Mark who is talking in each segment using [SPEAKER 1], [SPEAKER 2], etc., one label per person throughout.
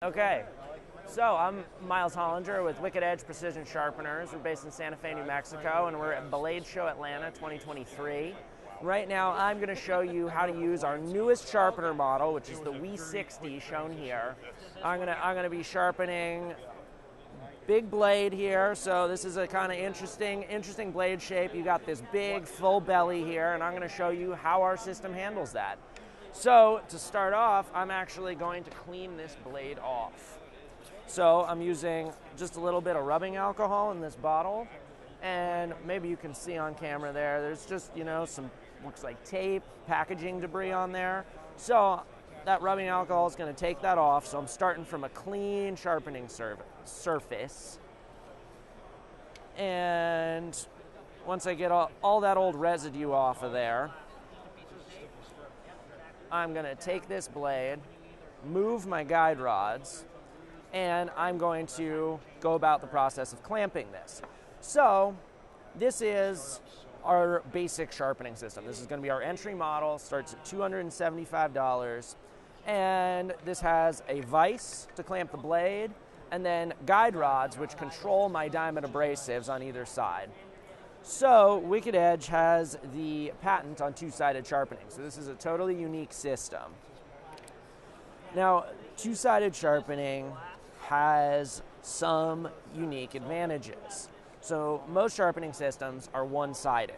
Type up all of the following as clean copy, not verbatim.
[SPEAKER 1] Okay, so I'm Miles Hollinger with Wicked Edge Precision Sharpeners. We're based in Santa Fe, New Mexico, and we're at Blade Show Atlanta 2023. Right now, I'm going to show you how to use our newest sharpener model, which is the W60 shown here. I'm going to be sharpening big blade here. So this is a kind of interesting blade shape. You got this big full belly here, and I'm going to show you how our system handles that. So to start off, I'm actually going to clean this blade off. So I'm using just a little bit of rubbing alcohol in this bottle, and maybe you can see on camera there's just, some, looks like tape, packaging debris on there. So that rubbing alcohol is going to take that off. So I'm starting from a clean sharpening surface. And once I get all that old residue off of there, I'm going to take this blade, move my guide rods, and I'm going to go about the process of clamping this. So this is our basic sharpening system. This is going to be our entry model, starts at $275, and this has a vise to clamp the blade, and then guide rods which control my diamond abrasives on either side. So Wicked Edge has the patent on two-sided sharpening. So this is a totally unique system. Now, two-sided sharpening has some unique advantages. So most sharpening systems are one-sided.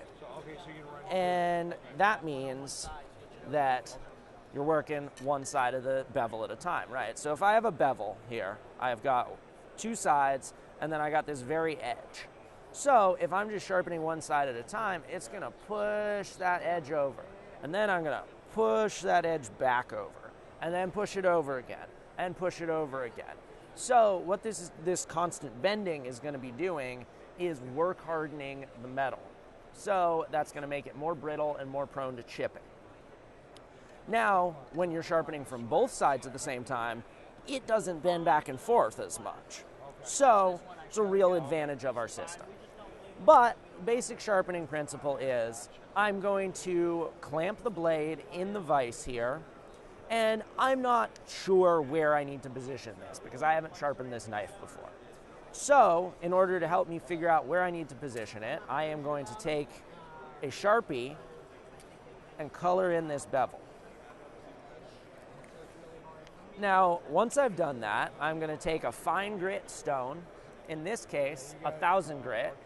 [SPEAKER 1] And that means that you're working one side of the bevel at a time, right? So if I have a bevel here, I've got two sides, and then I got this very edge. So if I'm just sharpening one side at a time, it's going to push that edge over. And then I'm going to push that edge back over. And then push it over again. And push it over again. So what this constant bending is going to be doing is work hardening the metal. So that's going to make it more brittle and more prone to chipping. Now, when you're sharpening from both sides at the same time, it doesn't bend back and forth as much. So it's a real advantage of our system. But basic sharpening principle is I'm going to clamp the blade in the vise here, and I'm not sure where I need to position this because I haven't sharpened this knife before. So in order to help me figure out where I need to position it, I am going to take a Sharpie and color in this bevel. Now, once I've done that, I'm going to take a fine grit stone, in this case, 1000 grit,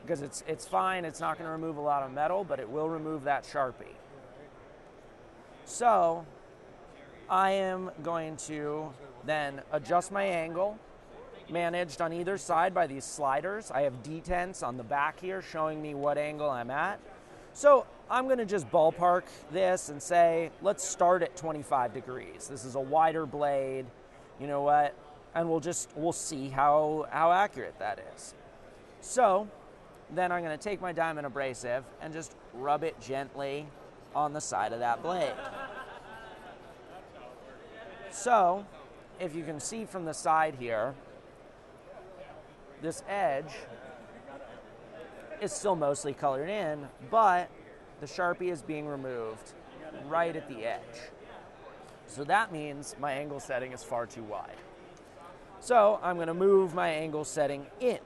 [SPEAKER 1] because it's fine, it's not going to remove a lot of metal, but it will remove that Sharpie. So I am going to then adjust my angle, managed on either side by these sliders. I have detents on the back here showing me what angle I'm at. So I'm going to just ballpark this and say, let's start at 25 degrees. This is a wider blade, you know what? And we'll see how accurate that is. So then I'm going to take my diamond abrasive and just rub it gently on the side of that blade. So if you can see from the side here, this edge is still mostly colored in, but the Sharpie is being removed right at the edge. So that means my angle setting is far too wide. So I'm going to move my angle setting in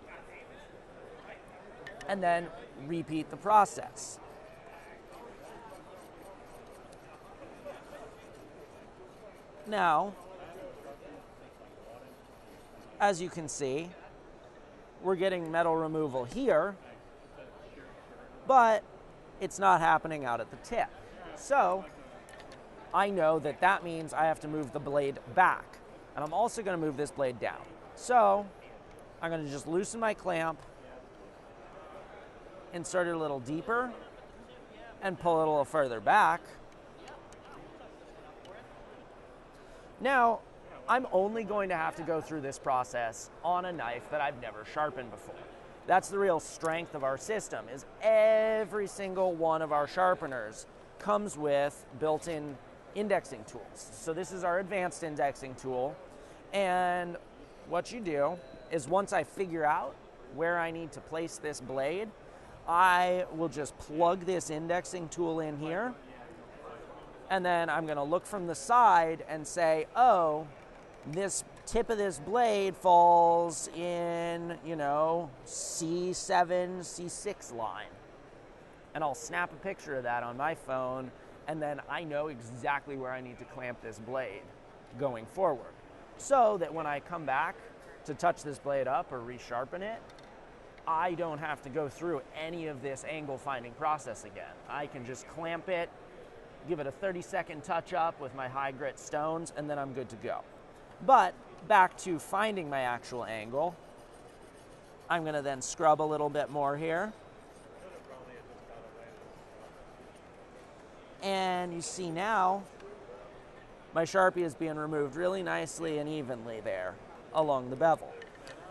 [SPEAKER 1] and then repeat the process. Now, as you can see, we're getting metal removal here, but it's not happening out at the tip. So I know that means I have to move the blade back. And I'm also going to move this blade down. So I'm going to just loosen my clamp, insert it a little deeper, and pull it a little further back. Now, I'm only going to have to go through this process on a knife that I've never sharpened before. That's the real strength of our system, is every single one of our sharpeners comes with built-in indexing tools. So this is our advanced indexing tool. And what you do is once I figure out where I need to place this blade, I will just plug this indexing tool in here, and then I'm going to look from the side and say, oh, this tip of this blade falls in, you know, C7, C6 line. And I'll snap a picture of that on my phone, and then I know exactly where I need to clamp this blade going forward. So that when I come back to touch this blade up or resharpen it, I don't have to go through any of this angle finding process again. I can just clamp it, give it a 30-second touch up with my high grit stones, and then I'm good to go. But back to finding my actual angle, I'm going to then scrub a little bit more here. And you see now, my Sharpie is being removed really nicely and evenly there along the bevel.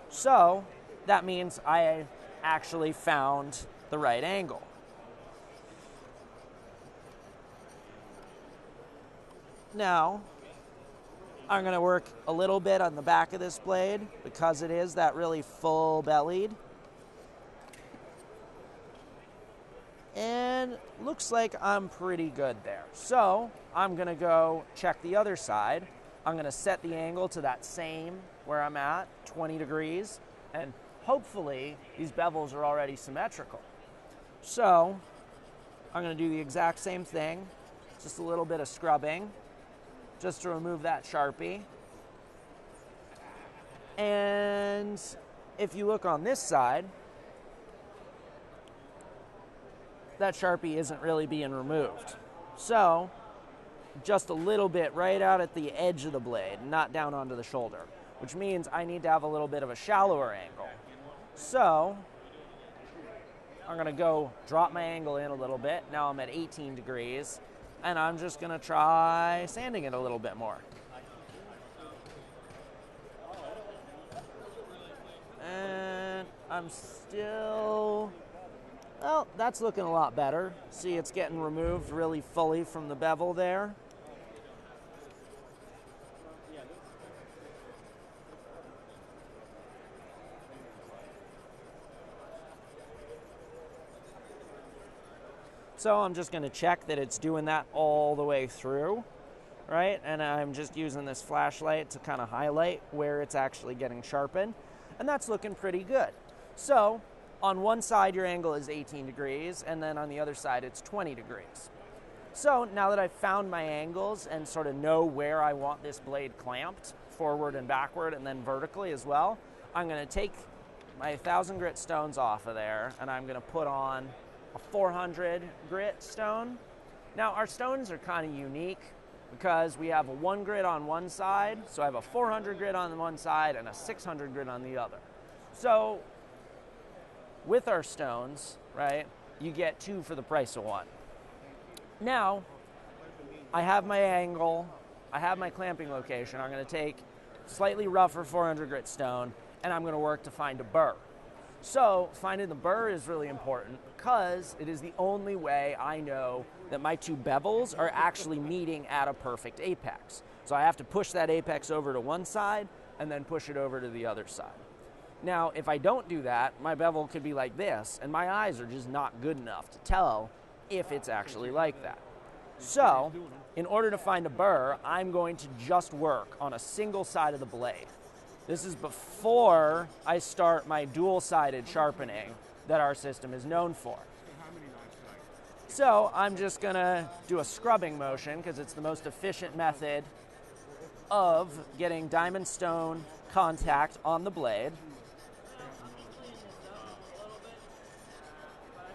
[SPEAKER 1] So that means I actually found the right angle. Now, I'm going to work a little bit on the back of this blade because it is that really full bellied. And looks like I'm pretty good there. So I'm going to go check the other side. I'm going to set the angle to that same where I'm at, 20 degrees, and hopefully these bevels are already symmetrical. So I'm going to do the exact same thing, just a little bit of scrubbing, just to remove that Sharpie. And if you look on this side, that Sharpie isn't really being removed. So just a little bit right out at the edge of the blade, not down onto the shoulder, which means I need to have a little bit of a shallower angle. So I'm going to go drop my angle in a little bit. Now I'm at 18 degrees, and I'm just going to try sanding it a little bit more. And I'm still, well, that's looking a lot better. See, it's getting removed really fully from the bevel there. So I'm just going to check that it's doing that all the way through, right? And I'm just using this flashlight to kind of highlight where it's actually getting sharpened. And that's looking pretty good. So on one side, your angle is 18 degrees, and then on the other side, it's 20 degrees. So now that I've found my angles and sort of know where I want this blade clamped, forward and backward, and then vertically as well, I'm going to take my 1,000 grit stones off of there, and I'm going to put on a 400 grit stone. Now our stones are kind of unique because we have a 1 grit on one side, so I have a 400 grit on one side and a 600 grit on the other. So with our stones, right, you get 2 for the price of 1. Now I have my angle, I have my clamping location. I'm going to take slightly rougher 400 grit stone, and I'm going to work to find a burr. So finding the burr is really important because it is the only way I know that my 2 bevels are actually meeting at a perfect apex. So I have to push that apex over to one side and then push it over to the other side. Now, if I don't do that, my bevel could be like this, and my eyes are just not good enough to tell if it's actually like that. So in order to find a burr, I'm going to just work on a single side of the blade. This is before I start my dual-sided sharpening that our system is known for. So I'm just going to do a scrubbing motion because it's the most efficient method of getting diamond stone contact on the blade.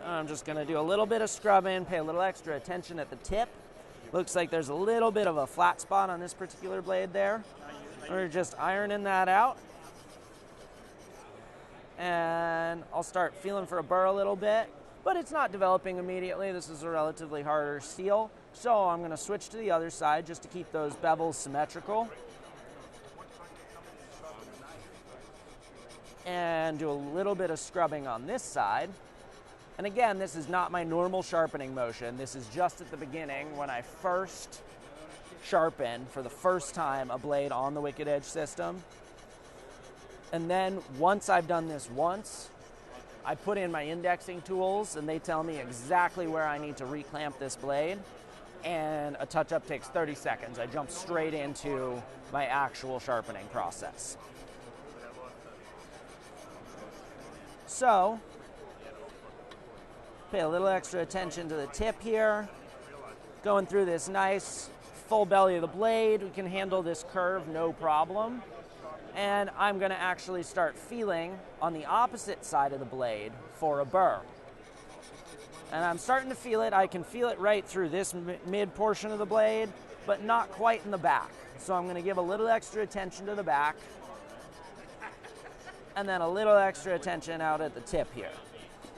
[SPEAKER 1] I'm just going to do a little bit of scrubbing, pay a little extra attention at the tip. Looks like there's a little bit of a flat spot on this particular blade there. We're just ironing that out. And I'll start feeling for a burr a little bit, but it's not developing immediately. This is a relatively harder steel. So I'm going to switch to the other side just to keep those bevels symmetrical. And do a little bit of scrubbing on this side. And again, this is not my normal sharpening motion. This is just at the beginning when I first sharpen for the first time a blade on the Wicked Edge system. And then once I've done this once, I put in my indexing tools and they tell me exactly where I need to reclamp this blade. and a touch-up takes 30 seconds. I jump straight into my actual sharpening process. So, pay a little extra attention to the tip here. Going through this nice full belly of the blade, we can handle this curve no problem. And I'm going to actually start feeling on the opposite side of the blade for a burr. And I'm starting to feel it. I can feel it right through this mid portion of the blade, but not quite in the back. So I'm going to give a little extra attention to the back, and then a little extra attention out at the tip here.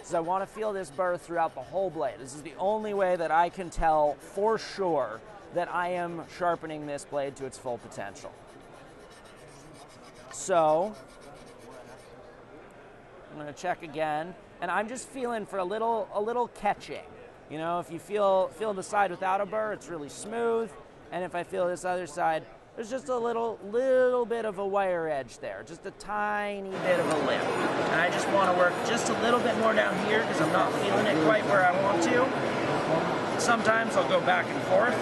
[SPEAKER 1] So I want to feel this burr throughout the whole blade. This is the only way that I can tell for sure that I am sharpening this blade to its full potential. So I'm going to check again, and I'm just feeling for a little catching. You know, if you feel the side without a burr, it's really smooth, and if I feel this other side, there's just a little bit of a wire edge there, just a tiny bit of a lip. And I just want to work just a little bit more down here because I'm not feeling it quite where I want to. Sometimes I'll go back and forth,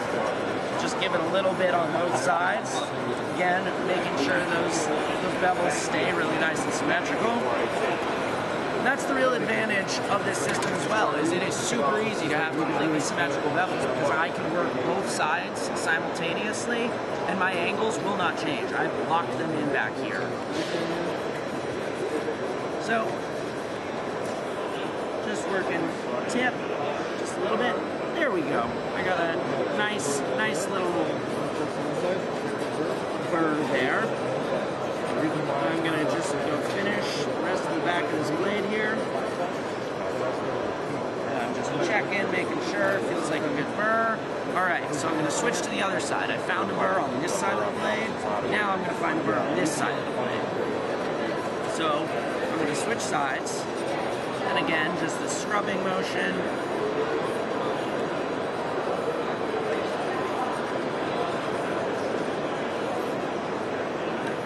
[SPEAKER 1] just give it a little bit on both sides. Again, making sure those bevels stay really nice and symmetrical. That's the real advantage of this system as well, is it is super easy to have completely symmetrical bevels because I can work both sides simultaneously and my angles will not change. I've locked them in back here. So, just working tip, just a little bit. There we go. I got a nice little burr there. I'm going to just go finish the rest of the back of this blade here. I'm just checking, making sure it feels like a good burr. Alright, so I'm going to switch to the other side. I found a burr on this side of the blade. Now I'm going to find a burr on this side of the blade. So I'm going to switch sides. And again, just the scrubbing motion.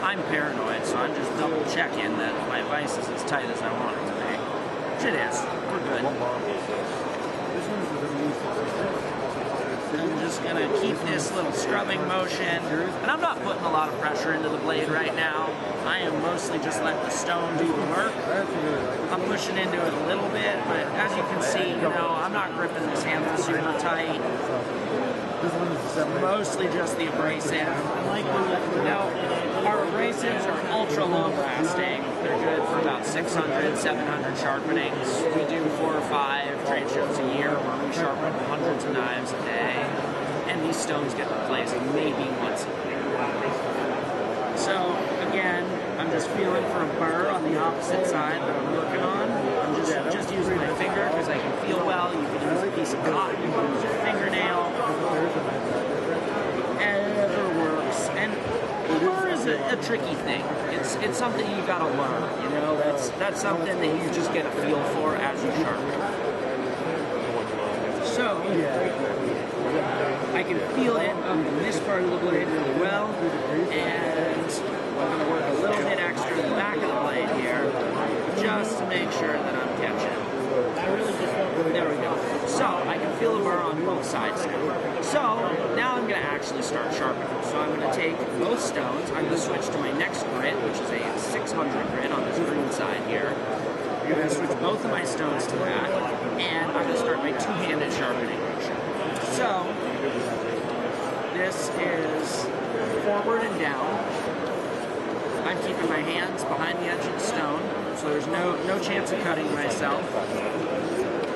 [SPEAKER 1] I'm paranoid, so I'm just double checking that my vise is as tight as I want it to be. Which it is. We're good. I'm just going to keep this little scrubbing motion. And I'm not putting a lot of pressure into the blade right now. I am mostly just letting the stone do the work. I'm pushing into it a little bit, but as you can see, you know, I'm not gripping this handle super tight. Mostly just the abrasive. Now, our abrasives are ultra long lasting. They're good for about 600, 700 sharpenings. We do 4 or 5 trade shows a year where we sharpen hundreds of knives a day. And these stones get replaced maybe once a year. So, again, I'm just feeling for a burr on the opposite side that I'm working on. I'm just using my finger because I can feel well. You can use a piece of cotton, you can use your fingernail. Whatever works. And burr is a tricky thing. It's something you've got to learn. You know, that's something that you just get a feel for as you sharpen. So I can feel it on this part of the blade really well, and I'm going to work a little bit extra in the back of the blade here, just to make sure that I'm catching. There we go. So I can feel the burr on both sides now. So now I'm going to actually start sharpening. So I'm going to take both stones. I'm going to switch to my next grit, which is a 600 grit on this green side here. I'm going to switch both of my stones to that, and I'm going to start my two-handed sharpening motion. So this is forward and down. I'm keeping my hands behind the edge of the stone, so there's no chance of cutting myself.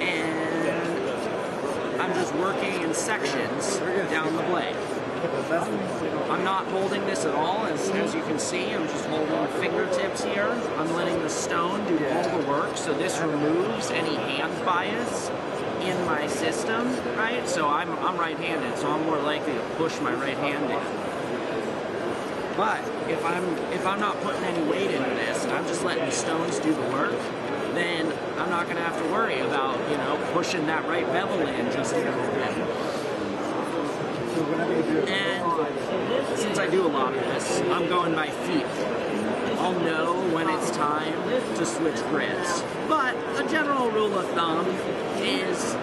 [SPEAKER 1] And I'm just working in sections down the blade. I'm not holding this at all, as you can see. I'm just holding the fingertips here. I'm letting the stone do all the work, so this removes any hand bias in my system, right? So I'm right-handed, so I'm more likely to push my right hand in. But if I'm not putting any weight into this, and I'm just letting the stones do the work, then I'm not going to have to worry about, you know, pushing that right bevel in just a little bit. And since I do a lot of this, I'm going by feel. I'll know when it's time to switch grits. But a general rule of thumb is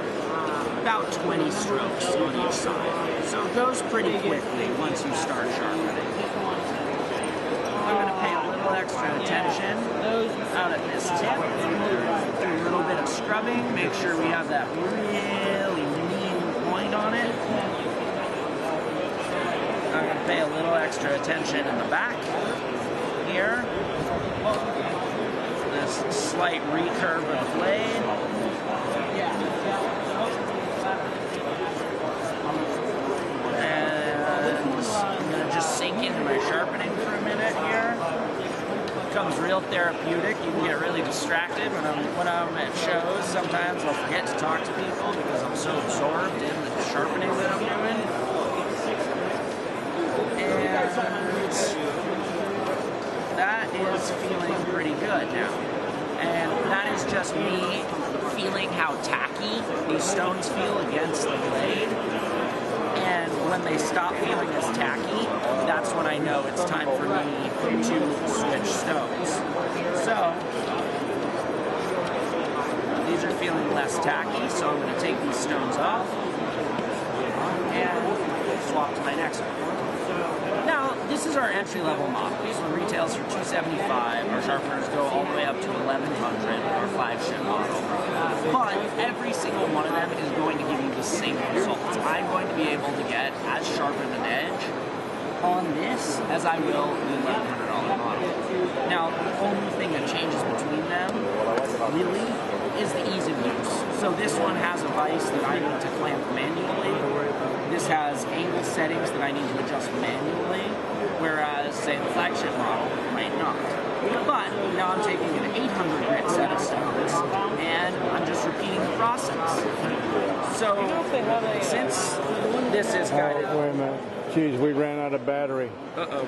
[SPEAKER 1] about 20 strokes on each side. So it goes pretty quickly once you start sharpening. I'm going to pay a little extra attention out at this tip. Do a little bit of scrubbing, make sure we have that really mean point on it. I'm going to pay a little extra attention in the back here. This slight recurve of the blade. I'm going to just sink into my sharpening for a minute here. It becomes real therapeutic. You can get really distracted when I'm at shows. Sometimes I'll forget to talk to people because I'm so absorbed in the sharpening that I'm doing. And that is feeling pretty good now. And that is just me feeling how tacky these stones feel against the blade. And when they stop feeling as tacky, that's when I know it's time for me to switch stones. So, these are feeling less tacky, so I'm going to take these stones off and swap to my next one. Now, this is our entry-level model. This one retails for $275. Our sharpeners go all the way up to $1,100, our flagship model. But every single one of them is going to give you the same results. I'm going to be able to get as sharp of an edge on this as I will the $1,100 model. Now, the only thing that changes between them, really, is the ease of use. So this one has a vise that I need to clamp manually. This has angle settings that I need to adjust manually, whereas, say, the flagship model might not. But now I'm taking an 800 grit set of stones, and I'm just repeating the process. So, since this is guided...
[SPEAKER 2] Oh, wait a minute. Geez, we ran out of battery.
[SPEAKER 1] Uh-oh.